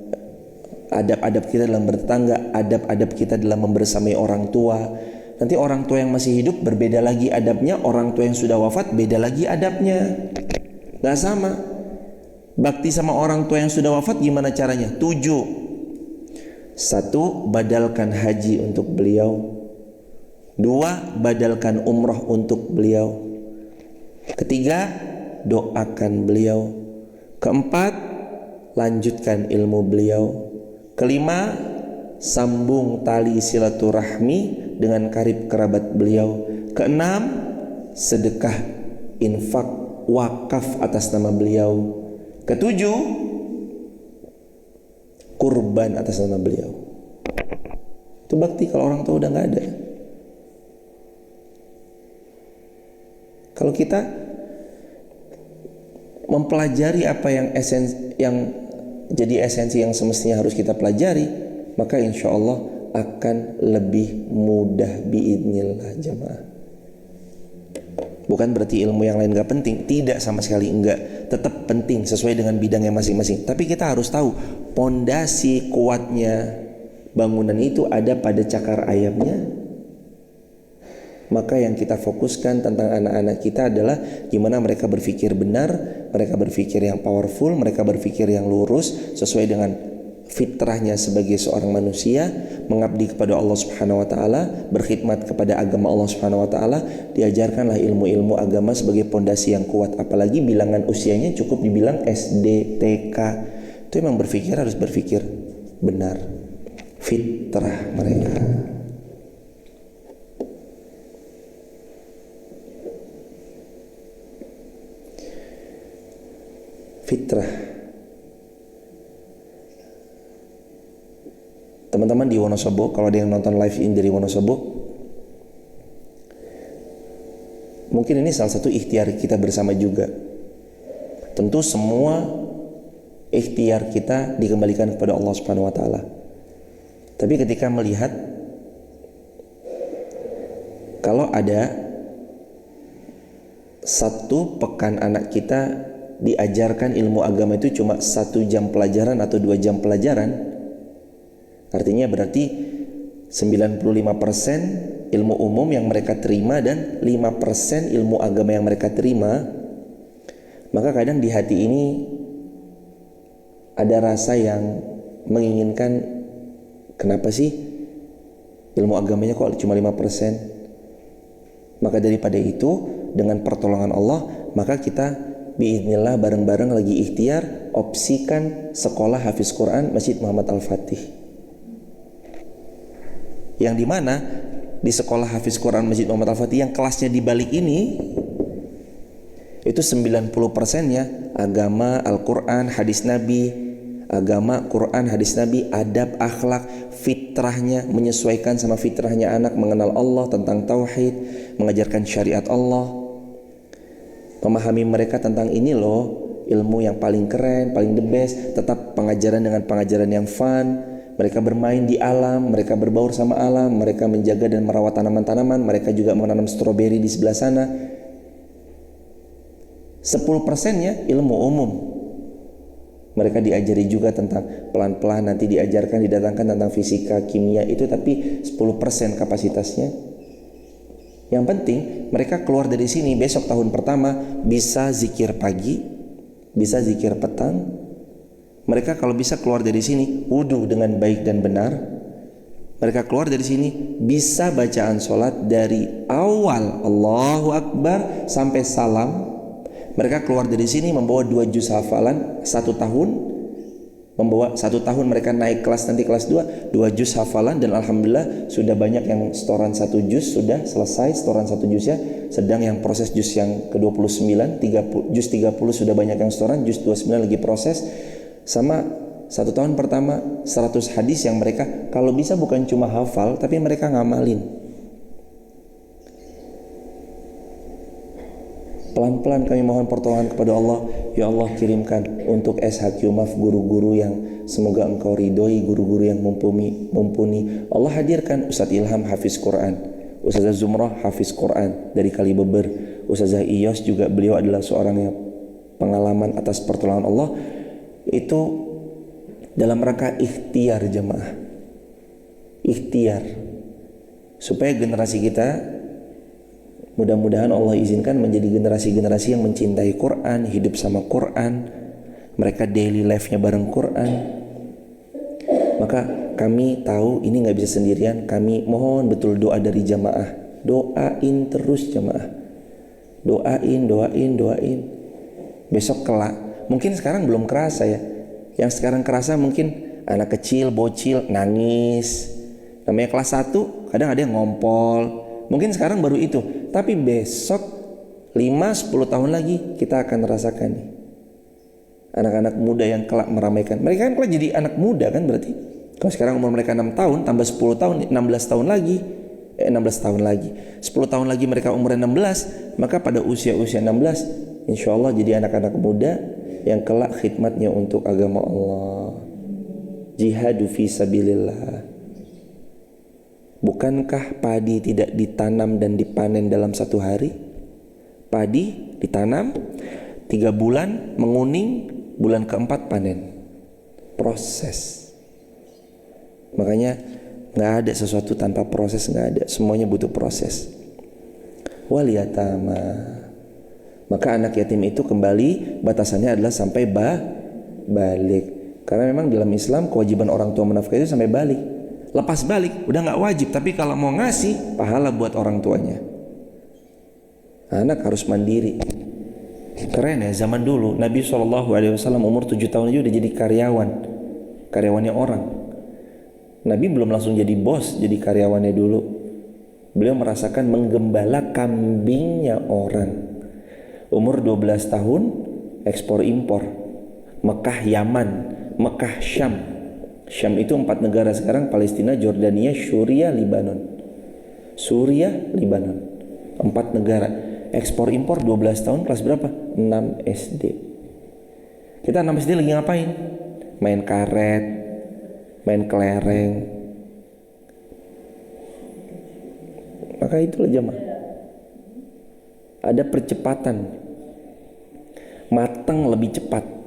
adab-adab kita dalam bertetangga, adab-adab kita dalam membersamai orang tua. Nanti orang tua yang masih hidup berbeda lagi adabnya, orang tua yang sudah wafat beda lagi adabnya. Gak sama. Bakti sama orang tua yang sudah wafat gimana caranya? 7. 1. Badalkan haji untuk beliau. 2. Badalkan umrah untuk beliau. Ketiga, doakan beliau. Keempat, lanjutkan ilmu beliau. Kelima, sambung tali silaturahmi dengan karib kerabat beliau. Keenam, sedekah, infak, wakaf atas nama beliau. Ketujuh, kurban atas nama beliau. Itu bakti kalau orang tua udah gak ada. Kalau kita mempelajari apa yang jadi esensi yang semestinya harus kita pelajari, maka insya Allah akan lebih mudah biidznillah jamaah. Bukan berarti ilmu yang lain gak penting, tidak, sama sekali enggak. Tetap penting sesuai dengan bidangnya masing-masing. Tapi kita harus tahu pondasi kuatnya bangunan itu ada pada cakar ayamnya. Maka yang kita fokuskan tentang anak-anak kita adalah gimana mereka berpikir benar, mereka berpikir yang powerful, mereka berpikir yang lurus sesuai dengan fitrahnya sebagai seorang manusia, mengabdi kepada Allah Subhanahu wa taala, berkhidmat kepada agama Allah Subhanahu wa taala. Diajarkanlah ilmu-ilmu agama sebagai pondasi yang kuat, apalagi bilangan usianya cukup dibilang SD, TK. Itu memang berpikir harus berpikir benar, fitrah mereka. Fitrah. Teman-teman di Wonosobo, kalau ada yang nonton live in dari Wonosobo, mungkin ini salah satu ikhtiar kita bersama juga. Tentu semua ikhtiar kita dikembalikan kepada Allah Subhanahu wa taala. Tapi ketika melihat kalau ada 1 pekan anak kita diajarkan ilmu agama itu cuma 1 jam pelajaran atau 2 jam pelajaran, artinya berarti 95% ilmu umum yang mereka terima dan 5% ilmu agama yang mereka terima. Maka kadang di hati ini ada rasa yang menginginkan, kenapa sih ilmu agamanya kok cuma 5%? Maka daripada itu, dengan pertolongan Allah, maka kita biiznillah bareng-bareng lagi ikhtiar opsikan sekolah Hafiz Quran Masjid Muhammad Al-Fatih, yang dimana di sekolah Hafiz Quran Masjid Muhammad Al-Fatih yang kelasnya di balik ini itu 90%-nya agama, Al-Quran, hadis Nabi, agama, Quran, hadis Nabi, adab, akhlak, fitrahnya, menyesuaikan sama fitrahnya anak, mengenal Allah, tentang tauhid, mengajarkan syariat Allah, memahami mereka tentang ini loh ilmu yang paling keren, paling the best. Tetap pengajaran dengan pengajaran yang fun. Mereka bermain di alam, mereka berbaur sama alam, mereka menjaga dan merawat tanaman-tanaman, mereka juga menanam stroberi di sebelah sana. 10%-nya ilmu umum. Mereka diajari juga tentang, pelan-pelan nanti diajarkan, didatangkan tentang fisika, kimia itu, tapi 10% kapasitasnya. Yang penting mereka keluar dari sini besok tahun pertama bisa zikir pagi, bisa zikir petang. Mereka kalau bisa keluar dari sini wudu dengan baik dan benar. Mereka keluar dari sini bisa bacaan sholat dari awal Allahu Akbar sampai salam. Mereka keluar dari sini membawa 2 juz hafalan 1 tahun. Membawa 1 tahun mereka naik kelas nanti kelas 2 juz hafalan, dan alhamdulillah sudah banyak yang setoran 1 juz sudah selesai setoran 1 juznya. Sedang yang proses juz yang ke-29 juz 30 sudah banyak yang setoran, juz 29 lagi proses. Sama 1 tahun pertama 100 hadis yang mereka kalau bisa bukan cuma hafal tapi mereka ngamalin. Pelan-pelan kami mohon pertolongan kepada Allah. Ya Allah, kirimkan untuk SHQ MAF guru-guru yang semoga Engkau ridhoi, guru-guru yang mumpuni. Allah hadirkan Ustadz Ilham hafiz Quran, Ustazah Zumrah hafiz Quran dari Kalibeber, Ustazah Iyos juga beliau adalah seorang yang pengalaman atas pertolongan Allah. Itu dalam rangka ikhtiar jemaah, ikhtiar supaya generasi kita mudah-mudahan Allah izinkan menjadi generasi-generasi yang mencintai Quran, hidup sama Quran, mereka daily life-nya bareng Quran. Maka kami tahu ini gak bisa sendirian. Kami mohon betul doa dari jamaah. Doain terus jamaah. Doain. Besok kelak, mungkin sekarang belum kerasa ya. Yang sekarang kerasa mungkin anak kecil, bocil, nangis. Namanya kelas 1, kadang ada yang ngompol. Mungkin sekarang baru itu. Tapi besok 5-10 tahun lagi kita akan rasakan nih. Anak-anak muda yang kelak meramaikan. Mereka kan kelak jadi anak muda kan berarti. Kalau sekarang umur mereka 6 tahun tambah 10 tahun 16 tahun lagi. 16 tahun lagi. 10 tahun lagi mereka umur 16, maka pada usia-usia 16 insyaallah jadi anak-anak muda yang kelak khidmatnya untuk agama Allah. Jihadu fi sabilillah. Bukankah padi tidak ditanam dan dipanen dalam 1 hari? Padi ditanam 3 bulan menguning, bulan keempat panen. Proses. Makanya gak ada sesuatu tanpa proses, gak ada. Semuanya butuh proses. Wal yatama. Maka anak yatim itu kembali batasannya adalah sampai balik. Karena memang dalam Islam kewajiban orang tua menafkahi itu sampai balik. Lepas balik udah gak wajib, tapi kalau mau ngasih pahala buat orang tuanya. Anak harus mandiri. Keren ya, zaman dulu Nabi SAW umur 7 tahun aja udah jadi karyawannya orang. Nabi belum langsung jadi bos, jadi karyawannya dulu. Beliau merasakan menggembala kambingnya orang. Umur 12 tahun ekspor impor. Mekah Yaman, Mekah Syam. Syam itu 4 negara sekarang, Palestina, Jordania, Syria, Libanon. 4 negara. Ekspor impor 12 tahun, kelas berapa? 6 SD. Kita 6 SD lagi ngapain? Main karet, main kelereng. Maka itulah jemaah. Ada percepatan. Matang lebih cepat.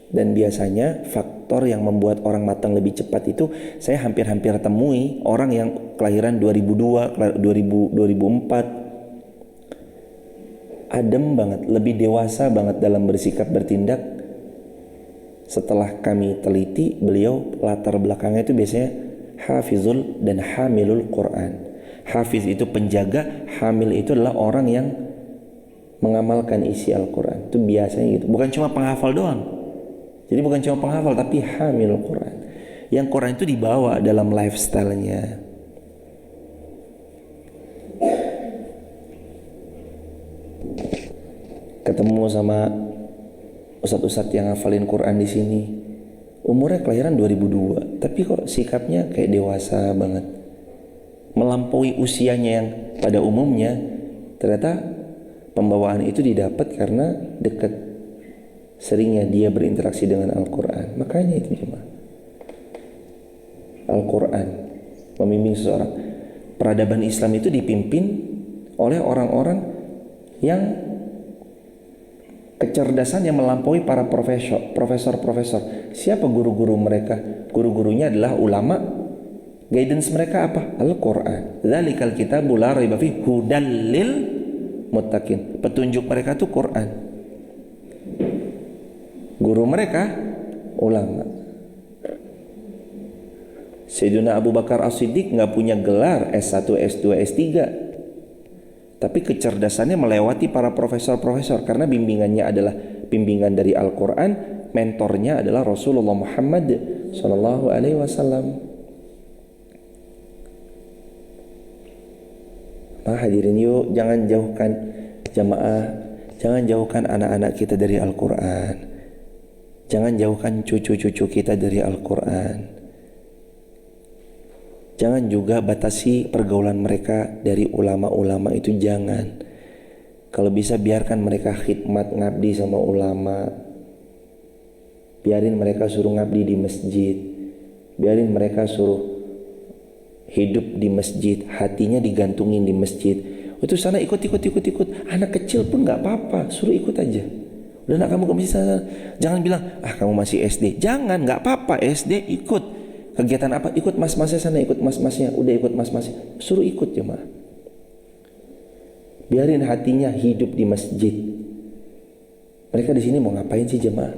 Dan biasanya faktor yang membuat orang matang lebih cepat itu saya hampir-hampir temui orang yang kelahiran 2002, 2004 adem banget, lebih dewasa banget dalam bersikap bertindak. Setelah kami teliti, beliau latar belakangnya itu biasanya hafizul dan hamilul Quran. Hafiz itu penjaga, hamil itu adalah orang yang mengamalkan isi Al-Quran. Itu biasanya gitu, bukan cuma penghafal doang. Jadi bukan cuma penghafal tapi hamil Quran. Yang Quran itu dibawa dalam lifestyle-nya. Ketemu sama ustadz-ustadz yang hafalin Quran di sini umurnya kelahiran 2002, tapi kok sikapnya kayak dewasa banget, melampaui usianya yang pada umumnya. Ternyata pembawaan itu didapat karena dekat seringnya dia berinteraksi dengan Al-Quran. Makanya itu cuma Al-Quran membimbing seseorang. Peradaban Islam itu dipimpin oleh orang-orang yang kecerdasannya melampaui para profesor-profesor. Siapa guru-guru mereka? Guru-gurunya adalah ulama. Guidance mereka apa? Al-Quran. Dzalikal kitabu la raiba fihi hudal lil muttaqin. Petunjuk mereka itu Quran. Guru mereka ulama. Sayyidina Abu Bakar As-Siddiq nggak punya gelar S1, S2, S3, tapi kecerdasannya melewati para profesor-profesor karena bimbingannya adalah bimbingan dari Al-Quran. Mentornya adalah Rasulullah Muhammad Sallallahu Alaihi Wasallam. Nah, hadirin, yuk jangan jauhkan jamaah, jangan jauhkan anak-anak kita dari Al-Quran, jangan jauhkan cucu-cucu kita dari Al-Quran. Jangan juga batasi pergaulan mereka dari ulama-ulama itu, jangan. Kalau bisa biarkan mereka khidmat ngabdi sama ulama. Biarin mereka suruh ngabdi di masjid. Biarin mereka suruh hidup di masjid, hatinya digantungin di masjid. Itu sana ikut. Anak kecil pun gak apa-apa, suruh ikut aja. Udah nak kamu ke masjid sana. Jangan bilang, kamu masih SD. Jangan, gak apa-apa, SD ikut. Kegiatan apa? Ikut mas-masnya sana, ikut mas-masnya. Udah ikut mas-masnya, suruh ikut jemaah. Biarin hatinya hidup di masjid. Mereka di sini mau ngapain sih jemaah?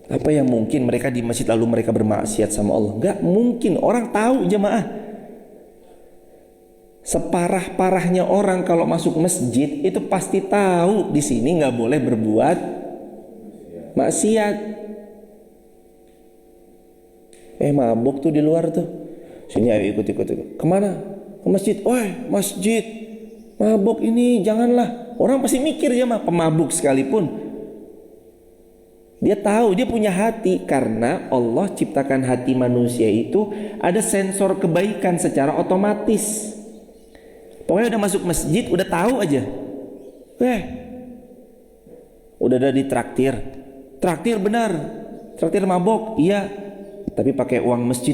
Apa yang mungkin mereka di masjid lalu mereka bermaksiat sama Allah? Gak mungkin. Orang tahu jemaah. Separah-parahnya orang kalau masuk masjid itu pasti tahu di sini nggak boleh berbuat maksiat. Mabuk tuh di luar tuh. Sini ayo ikut. Kemana? Ke masjid. Masjid. Mabuk ini janganlah. Orang pasti mikir ya pemabuk sekalipun. Dia tahu, dia punya hati. Karena Allah ciptakan hati manusia itu ada sensor kebaikan secara otomatis. Pokoknya udah masuk masjid, udah tahu aja. Udah ada di traktir. Traktir benar. Traktir mabok, iya. Tapi pakai uang masjid.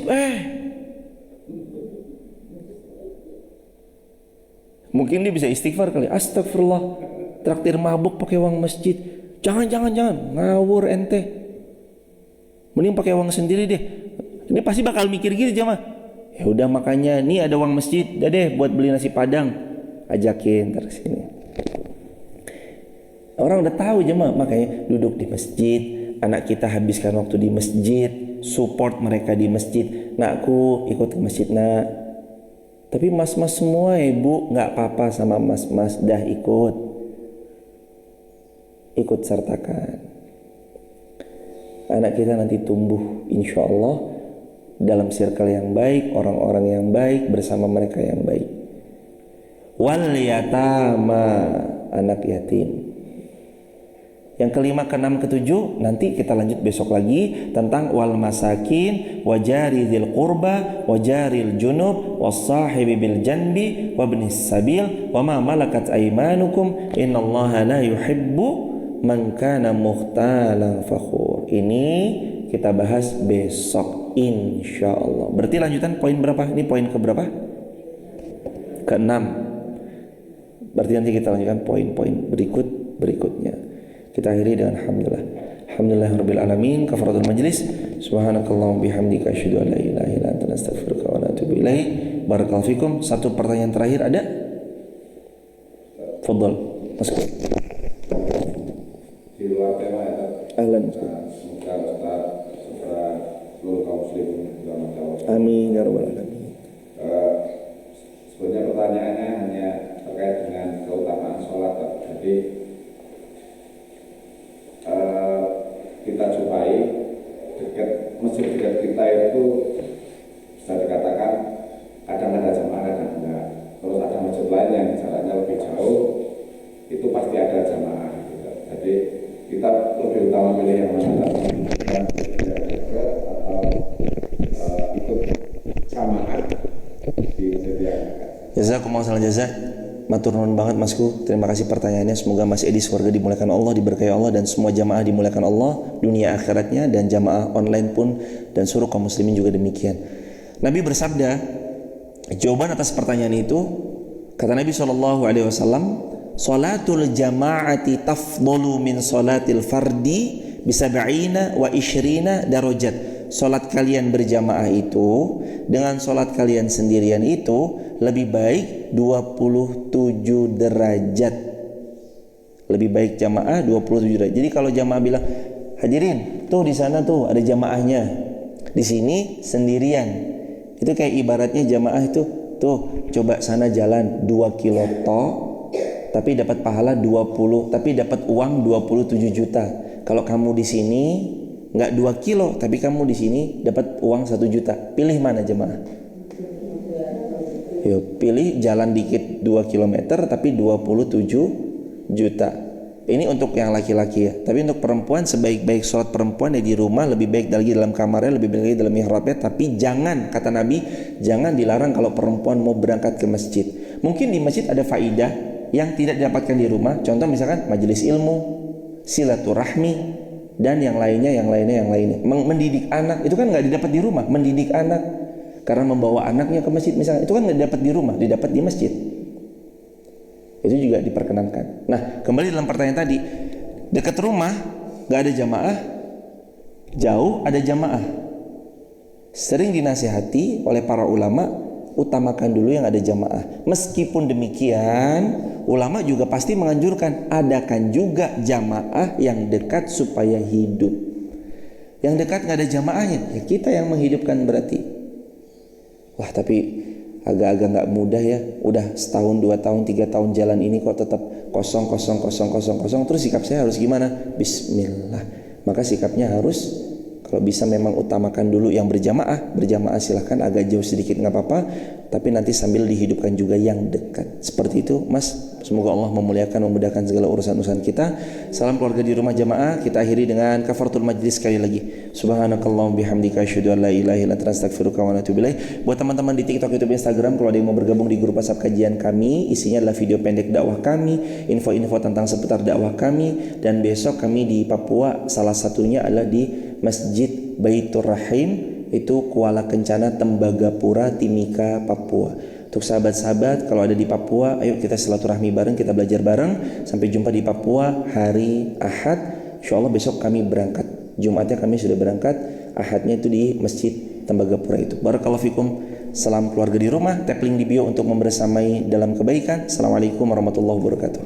Mungkin dia bisa istighfar kali. Astagfirullah, traktir mabuk pakai uang masjid. Jangan. Ngawur ente. Mending pakai uang sendiri deh. Ini pasti bakal mikir gitu jemaah. Ya udah, makanya nih ada uang masjid. Udah deh buat beli nasi padang. Ajakin ntar sini. Orang udah tahu jemaah, makanya duduk di masjid. Anak kita habiskan waktu di masjid. Support mereka di masjid. Nakku ikut ke masjid nak. Tapi mas-mas semua ibu, gak apa-apa sama mas-mas, dah ikut sertakan. Anak kita nanti tumbuh insya Allah dalam circle yang baik, orang-orang yang baik, bersama mereka yang baik. Wal yatama, anak yatim. Yang kelima, keenam, ketujuh nanti kita lanjut besok lagi tentang wal masakin, wajari dzil qurba, wajaril junub, wassahibi bil janbi, wabnis sabil, wama malakat aymanukum, innallaha la yuhibbu man kana mukhtalan fakhur. Ini kita bahas besok insyaallah. Berarti lanjutan poin berapa? Ini poin ke berapa? Keenam. Berarti nanti kita lanjutkan poin-poin berikutnya. Kita akhiri dengan alhamdulillahirabbil alamin. Kafaratul majlis. Subhanakallahumma bihamdika asyhadu an la ilaha illa anta astaghfiruka wa atubu ilaik. Barakallahu fikum. Satu pertanyaan terakhir ada? Fadhal. Masuk. Di luar tema ya. Ahlan. Semoga Ustaz segera seluruh kaum muslimin dalam jawab. Amin ya rabbal alamin. Sebenarnya pertanyaannya hanya terkait dengan keutamaan sholat. Jadi kita jumpai dekat masjid dekat kita itu bisa dikatakan kadang ada jamaah, kadang enggak. Terus ada masjid lain yang jalannya lebih jauh, itu pasti ada jamaah gitu. Jadi kita kita lebih utama pilih yang mana tadi, yang dekat atau ikut samaan di masjid yang dekat. Jazakumullah khairan jazak. Matur nuwun banget Masku. Terima kasih pertanyaannya. Semoga Mas Edi surga dimuliakan Allah, diberkahi Allah, dan semua jamaah dimuliakan Allah dunia akhiratnya, dan jamaah online pun dan seluruh kaum muslimin juga demikian. Nabi bersabda, jawaban atas pertanyaan itu, kata Nabi SAW, salatul jama'ati tafdalu min salatil fardi bisab'ina wa ishrina darajat. Salat kalian berjamaah itu dengan salat kalian sendirian itu lebih baik 27 derajat. Lebih baik jamaah 27 derajat. Jadi kalau jamaah bilang, hadirin, tuh di sana tuh ada jamaahnya, di sini sendirian. Itu kayak ibaratnya jamaah itu, tuh coba sana jalan 2 kilo tapi dapat pahala 20, tapi dapat uang 27 juta. Kalau kamu di sini nggak 2 kilo, tapi kamu di sini dapat uang 1 juta. Pilih mana jemaah? Yuk, pilih jalan dikit 2 kilometer tapi 27 juta. Ini untuk yang laki-laki ya. Tapi untuk perempuan, sebaik-baik sholat perempuan ya di rumah, lebih baik lagi dalam kamarnya, lebih baik lagi dalam mihrabnya. Tapi jangan, kata Nabi, jangan dilarang kalau perempuan mau berangkat ke masjid. Mungkin di masjid ada faidah yang tidak didapatkan di rumah. Contoh misalkan majelis ilmu, silaturahmi, dan yang lainnya. Mendidik anak itu kan nggak didapat di rumah. Mendidik anak karena membawa anaknya ke masjid misalnya, itu kan nggak didapat di rumah, didapat di masjid. Itu juga diperkenankan. Nah, kembali dalam pertanyaan tadi, dekat rumah nggak ada jamaah, jauh ada jamaah. Sering dinasihati oleh para ulama, utamakan dulu yang ada jamaah. Meskipun demikian, ulama juga pasti menganjurkan adakan juga jamaah yang dekat supaya hidup. Yang dekat nggak ada jamaahnya, ya kita yang menghidupkan berarti. Wah, tapi agak-agak nggak mudah ya. Udah setahun, 2 tahun, 3 tahun jalan ini kok tetap kosong. Terus sikap saya harus gimana? Bismillah. Maka sikapnya harus, kalau bisa memang utamakan dulu yang berjamaah silahkan agak jauh sedikit nggak apa-apa, tapi nanti sambil dihidupkan juga yang dekat. Seperti itu Mas. Semoga Allah memuliakan, memudahkan segala urusan-urusan kita. Salam keluarga di rumah jamaah. Kita akhiri dengan kafaratul majlis sekali lagi. Subhanakallahumma bihamdika asyhadu an la ilaha illa anta astaghfiruka wa atubu ilaik. Buat teman-teman di TikTok, YouTube, Instagram, kalau ada yang mau bergabung di grup WhatsApp kajian kami, isinya adalah video pendek dakwah kami, info-info tentang seputar dakwah kami, dan besok kami di Papua, salah satunya adalah di Masjid Baitur Rahim, itu Kuala Kencana, Tembagapura, Timika, Papua. Untuk sahabat-sahabat kalau ada di Papua, ayo kita silaturahmi bareng, kita belajar bareng. Sampai jumpa di Papua hari Ahad. Insyaallah besok kami berangkat. Jumatnya kami sudah berangkat, Ahadnya itu di Masjid Tembagapura itu. Barakallahu fikum. Salam keluarga di rumah. Tap link di bio untuk membersamai dalam kebaikan. Assalamualaikum warahmatullahi wabarakatuh.